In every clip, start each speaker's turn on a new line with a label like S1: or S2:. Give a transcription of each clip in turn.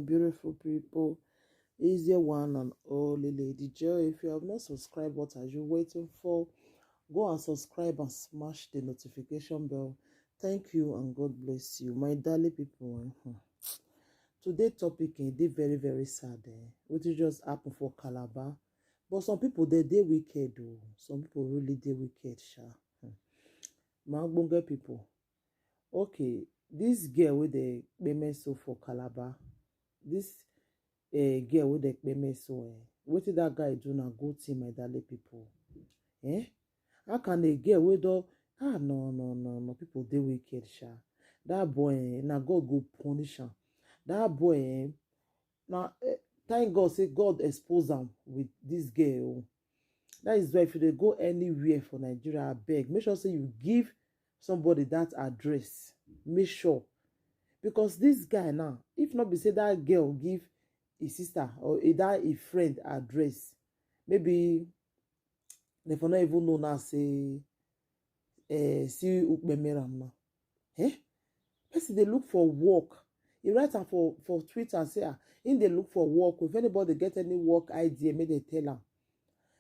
S1: beautiful people. Is your one and only Lady Giirl. If you have not subscribed, what are you waiting for? Go and subscribe and smash the notification bell. Thank you and God bless you, my darling people. Today topic dey very very sad. What just happen for Calabar? But some people they wicked oh. Some people really they wicked, sha. My ogbonge people. Okay, this girl with the Kpeme so for Calabar. This girl with the Kpeme so wetin that guy do na good thing, my darling people. How can a girl with all no people dey wicked, sha. That boy na God go punish am. That boy na thank God say God expose am with this girl. That is why if you dey go anywhere for Nigeria, abeg make sure say you give somebody that address. Make sure, because this guy now, if not be say that girl give his sister or that a friend address, maybe they for not even know now say see Kpeme am now. Person dey look for work. He write am for Twitter and say in dey look for work. If anybody get any work idea, make they tell am.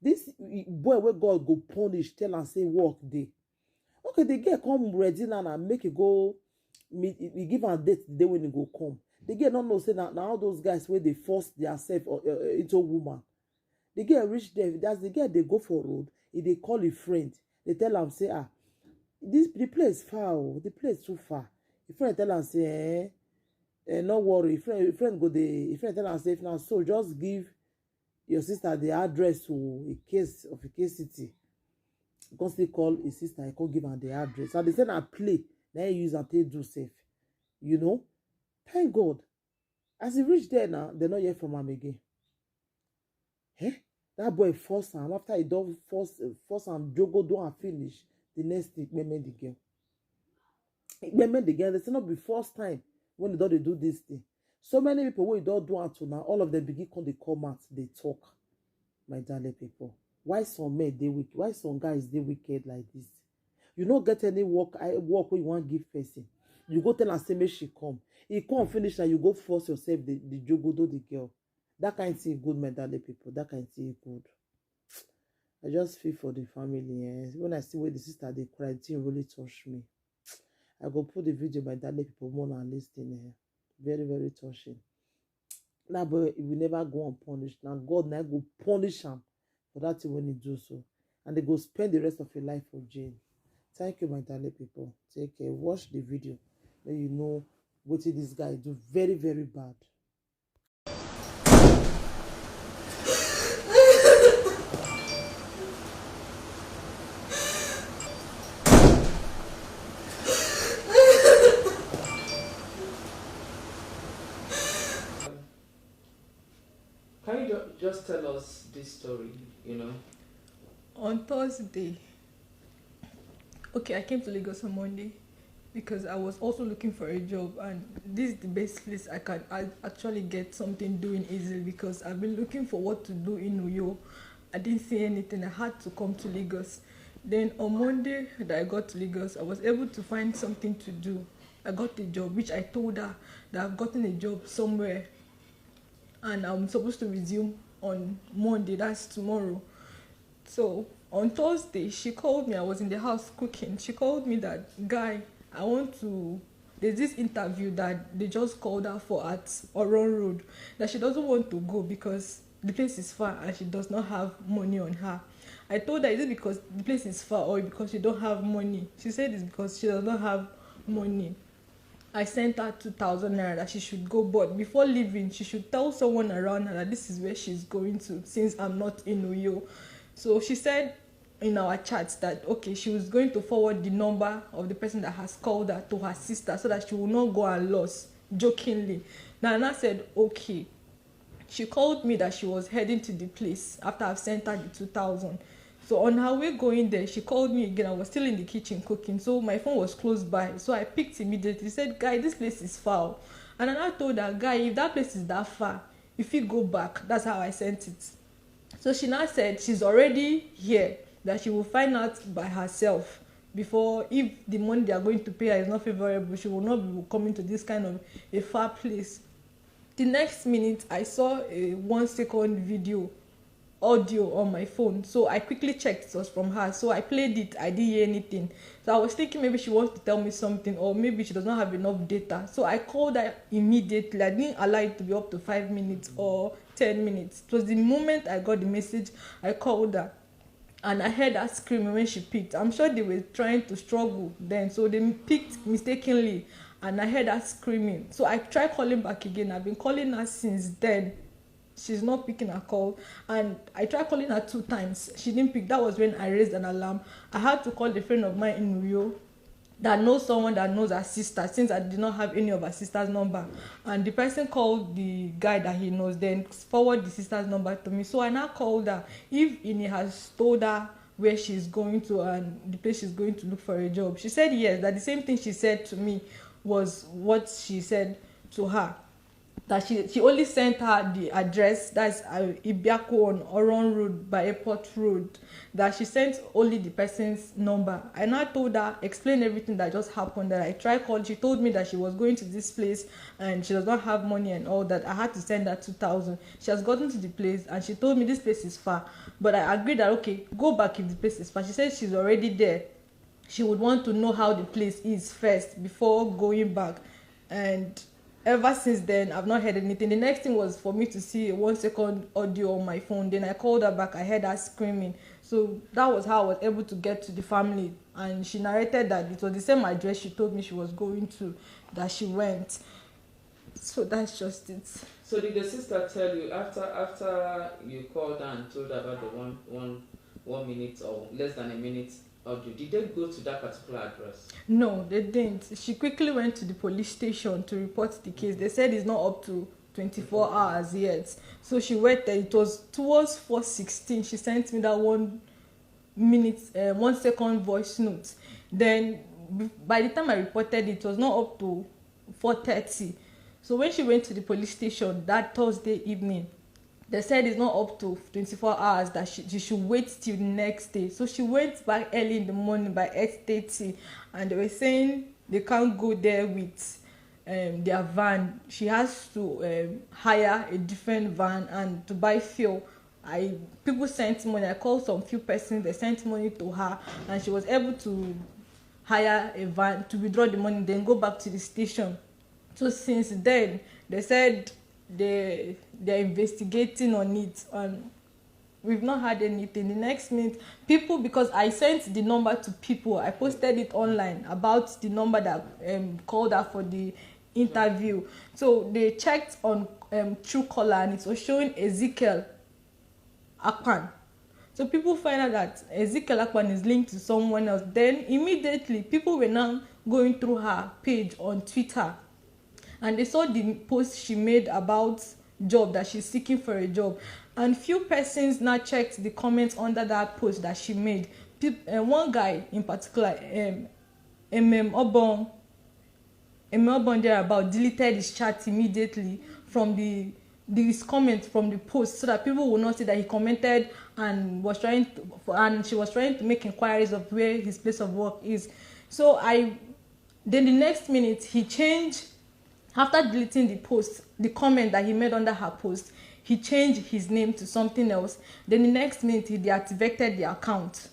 S1: This boy wey God go punish tell am say work dey. Okay, the girl come ready now and make it go meet. We give am date the day when he go come. The girl don't know say now all those guys where they force themselves into a woman. The girl reach there. That's the girl they go for road. If they call a friend, they tell am say the place far. The place too far. The friend tell am say no worry. Friend go the friend tell am say if now so just give your sister the address to a case of a case city. Because they call his sister, I can't give her the address. And they said I play, then he use and take do safe. You know? Thank God. As he reached there now, they not hear from him again. That boy forced him. After he done force him, Jogodo and finish. The next thing, Kpeme the girl. Kpeme the girl, they say not be first time when they do this thing. So many people who don't do until now, all of them begin they come out, they talk. My darling people. Why some men they wicked? Why some guys they wicked like this? You don't get any work where you want to give person. You go tell and say make she come. He can't finish and you go force yourself the Jogodo the girl. That kind of thing good, my darling people. That kind of thing good. I just feel for the family. When I see where the sister they cry, it really touch me. I go put the video, my darling people, more than listening. Very, very touching. That boy he will never go unpunished. Now God now go punish him for that thing when he do so. And they go spend the rest of your life for jail. Thank you, my darling people. Take care. Watch the video. Then you know what this guy do. Very, very bad.
S2: Can you just tell us this story,
S3: On Thursday, okay, I came to Lagos on Monday because I was also looking for a job, and this is the best place I actually get something doing easily because I've been looking for what to do in Uyo. I didn't see anything. I had to come to Lagos. Then on Monday that I got to Lagos, I was able to find something to do. I got a job, which I told her that I've gotten a job somewhere and I'm supposed to resume on Monday, that's tomorrow. So on Thursday, she called me. I was in the house cooking. She called me that, guy, there's this interview that they just called her for at Oron Road, that she doesn't want to go because the place is far and she does not have money on her. I told her, is it because the place is far or because she don't have money? She said it's because she does not have money. I sent her 2,000 naira that she should go, but before leaving, she should tell someone around her that this is where she's going to, since I'm not in Uyo. So she said in our chat that, okay, she was going to forward the number of the person that has called her to her sister so that she will not go and lose, jokingly. Nana said, okay. She called me that she was heading to the place after I've sent her the 2,000. So on her way going there, she called me again. I was still in the kitchen cooking, so my phone was close by. So I picked immediately. Said, guy, this place is far. And then I told her, guy, if that place is that far, if you go back, that's how I sent it. So she now said she's already here, that she will find out by herself before, if the money they are going to pay her is not favorable, she will not be coming to this kind of a far place. The next minute, I saw a 1 second video audio on my phone, so I quickly checked it was from her. So I played it. I didn't hear anything, so I was thinking maybe she wants to tell me something, or maybe she does not have enough data. So I called her immediately. I didn't allow it to be up to 5 minutes or 10 minutes. It was the moment I got the message, I called her, and I heard her screaming when she picked. I'm sure they were trying to struggle then, so they picked mistakenly, and I heard her screaming. So I tried calling back again. I've been calling her since then. She's not picking her call, and I tried calling her 2 times. She didn't pick. That was when I raised an alarm. I had to call a friend of mine in Rio that knows someone that knows her sister, since I did not have any of her sister's number, and the person called the guy that he knows, then forward the sister's number to me. So I now called her if Ini has told her where she's going to and the place she's going to look for a job. She said yes, that the same thing she said to me was what she said to her, that she only sent her the address, that's Ibiako on Oron Road by Airport Road, that she sent only the person's number. I now told her, explain everything that just happened, that I tried calling. She told me that she was going to this place and she does not have money and all that. I had to send her 2,000. She has gotten to the place and she told me this place is far, but I agreed that okay, go back if the place is far. She said she's already there. She would want to know how the place is first before going back, and ever since then I've not heard anything. The next thing was for me to see a 1 second audio on my phone. Then I called her back. I heard her screaming. So that was how I was able to get to the family, and she narrated that it was the same address she told me she was going to that she went. So that's just it.
S2: So did the sister tell you after you called her and told her about the one minute or less than a minute audio, did they go to that particular address?
S3: No, they didn't. She quickly went to the police station to report the case. They said it's not up to 24 hours yet. So she went there. It was towards 4:16. She sent me that 1 second voice note. Then by the time I reported it was not up to 4:30. So when she went to the police station that Thursday evening, they said it's not up to 24 hours, that she should wait till the next day. So she went back early in the morning by 8:30, and they were saying they can't go there with their van. She has to hire a different van and to buy fuel. People sent money. I called some few persons. They sent money to her, and she was able to hire a van to withdraw the money, then go back to the station. So since then, they said they're investigating on it, and we've not had anything. The next minute, people, because I sent the number to people, I posted it online about the number that called her for the interview. So they checked on Truecaller, and it was showing Ezekiel Akpan. So people find out that Ezekiel Akpan is linked to someone else. Then immediately people were now going through her page on Twitter, and they saw the post she made about job, that she's seeking for a job, and few persons now checked the comments under that post that she made. One guy in particular, Obon thereabout, deleted his chat immediately from his comments from the post, so that people will not see that he commented and she was trying to make inquiries of where his place of work is. So then the next minute he changed. After deleting the post, the comment that he made under her post, he changed his name to something else. Then the next minute, he deactivated the account.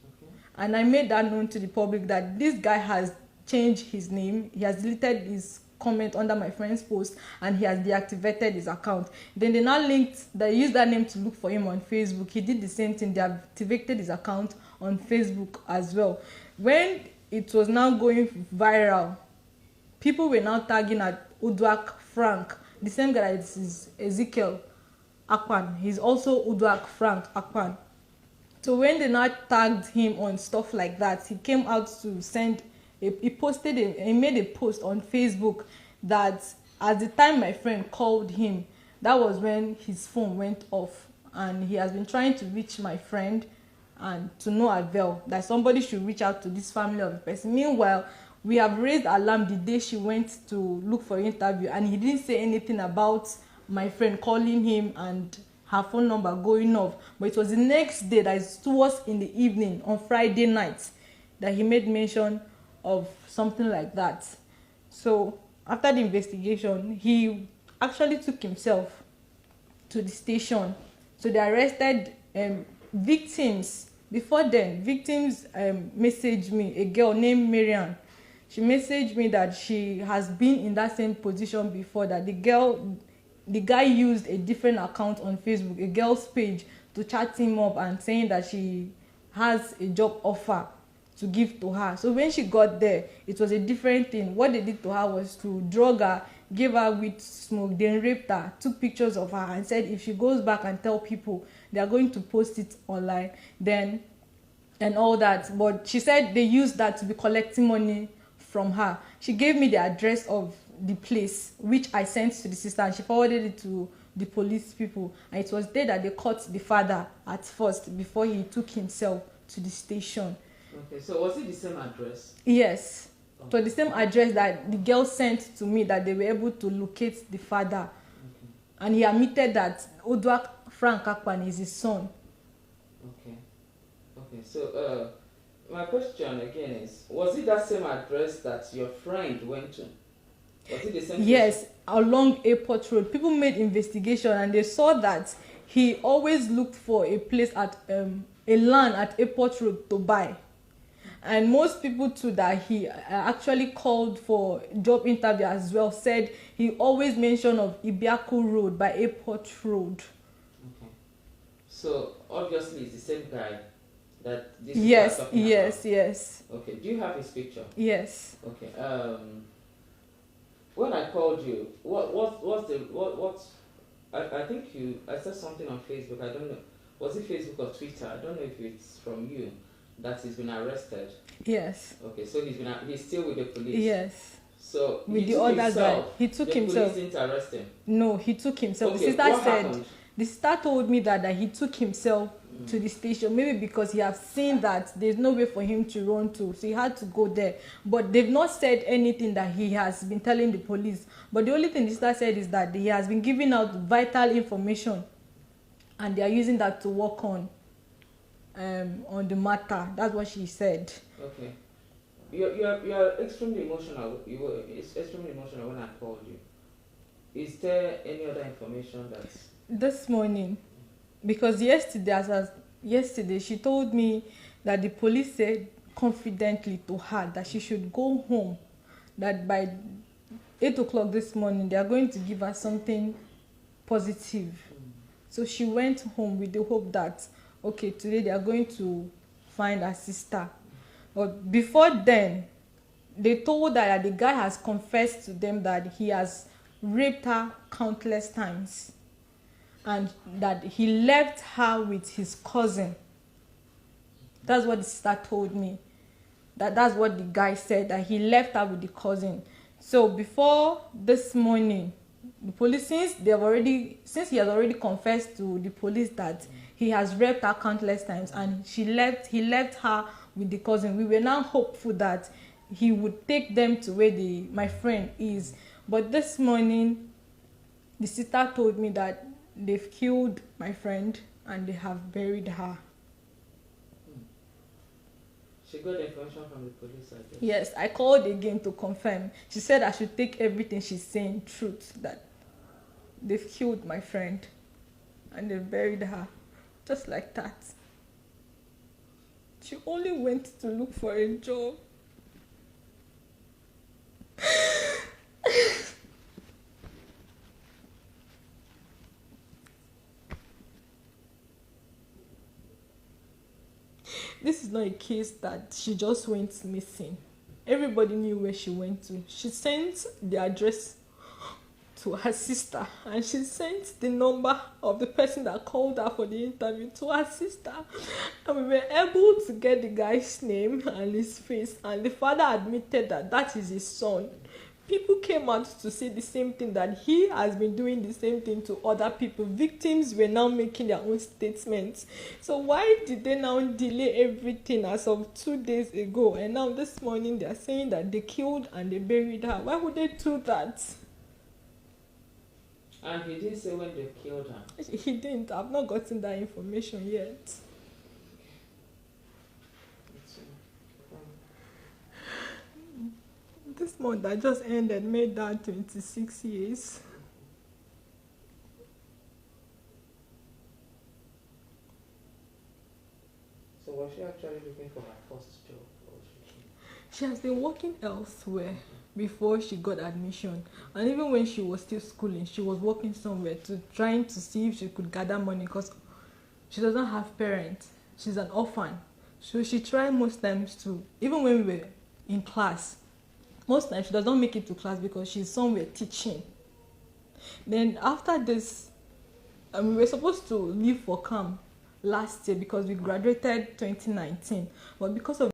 S3: Okay. And I made that known to the public that this guy has changed his name. He has deleted his comment under my friend's post, and he has deactivated his account. Then they now they used that name to look for him on Facebook. He did the same thing. They activated his account on Facebook as well. When it was now going viral, people were now tagging at Uduak Frank, the same guy that is Ezekiel Akpan. He's also Uduak Frank Akpan. So when they now tagged him on stuff like that, he came out to he made a post on Facebook that at the time my friend called him, that was when his phone went off, and he has been trying to reach my friend and to no avail, that somebody should reach out to this family of the person. Meanwhile, we have raised alarm the day she went to look for an interview, and he didn't say anything about my friend calling him and her phone number going off. But it was the next day, that is towards in the evening on Friday night, that he made mention of something like that. So after the investigation, he actually took himself to the station. So they arrested victims. Before then, victims messaged me, a girl named Marian. She messaged me that she has been in that same position before, that the guy used a different account on Facebook, a girl's page, to chat him up and saying that she has a job offer to give to her. So when she got there, it was a different thing. What they did to her was to drug her, gave her weed smoke, then raped her, took pictures of her, and said if she goes back and tell people, they are going to post it online, then and all that. But she said they used that to be collecting money from her. She gave me the address of the place, which I sent to the sister, and she forwarded it to the police people, and it was there that they caught the father at first before he took himself to the station.
S2: Okay, so was it the same address?
S3: Yes. Okay. So the same address that the girl sent to me, that they were able to locate the father. Okay. And he admitted that Odwa Frank Kpeme is his son.
S2: Okay. Okay, so my question again is, was it that same address that your friend went to? Was it the same?
S3: Yes, along Airport Road. People made investigation and they saw that he always looked for a place at a land at Airport Road to buy. And most people too that he actually called for job interview as well said he always mentioned of Ibiaku Road by Airport Road.
S2: Okay. So obviously it's the same guy that this
S3: yes,
S2: is talking
S3: yes,
S2: about.
S3: Yes.
S2: Okay. Do you have his picture?
S3: Yes.
S2: Okay. When I called you, I think I said something on Facebook. I don't know. Was it Facebook or Twitter? I don't know if it's from you that he's been arrested.
S3: Yes.
S2: Okay, so he's still with the police.
S3: Yes.
S2: So
S3: with the other guy, he took himself.
S2: The police didn't arrest him.
S3: No, he took himself.
S2: Okay,
S3: The sister told me that he took himself to the station, maybe because he has seen that there's no way for him to run to, so he had to go there. But they've not said anything that he has been telling the police. But the only thing the sister said is that he has been giving out vital information, and they are using that to work on the matter. That's what she said.
S2: Okay. You're extremely emotional. You were extremely emotional when I called you. Is there any other information that's
S3: this morning? Because yesterday she told me that the police said confidently to her that she should go home, that by 8 o'clock this morning they are going to give her something positive. So she went home with the hope that okay, today they are going to find her sister. But before then, they told her that the guy has confessed to them that he has raped her countless times, and that he left her with his cousin. That's what the sister told me. That's what the guy said, that he left her with the cousin. So before this morning, the police, since he has already confessed to the police that he has raped her countless times, and he left her with the cousin, we were now hopeful that he would take them to where my friend is. But this morning, the sister told me that they've killed my friend and they have buried her.
S2: She got the information from the police, I guess.
S3: Yes, I called again to confirm. She said I should take everything she's saying truth, that they've killed my friend and they've buried her, just like that. She only went to look for a job. This is not a case that she just went missing. Everybody knew where she went to. She sent the address to her sister, and she sent the number of the person that called her for the interview to her sister, and we were able to get the guy's name and his face, and the father admitted that is his son. People came out to say the same thing, that he has been doing the same thing to other people. Victims were now making their own statements. So why did they now delay everything as of 2 days ago, and now this morning they are saying that they killed and they buried her? Why would they do that?
S2: And he didn't say when they killed her?
S3: He didn't. I've not gotten that information yet. This month that just ended made that 26 years.
S2: was she actually looking for her first job? Or
S3: She has been working elsewhere before she got admission, and even when she was still schooling, she was working somewhere to trying to see if she could gather money because she doesn't have parents. She's an orphan, so she tried most times to, even when we were in class, most times she does not make it to class because she's somewhere teaching. Then after this, we were supposed to leave for camp last year because we graduated 2019, but because of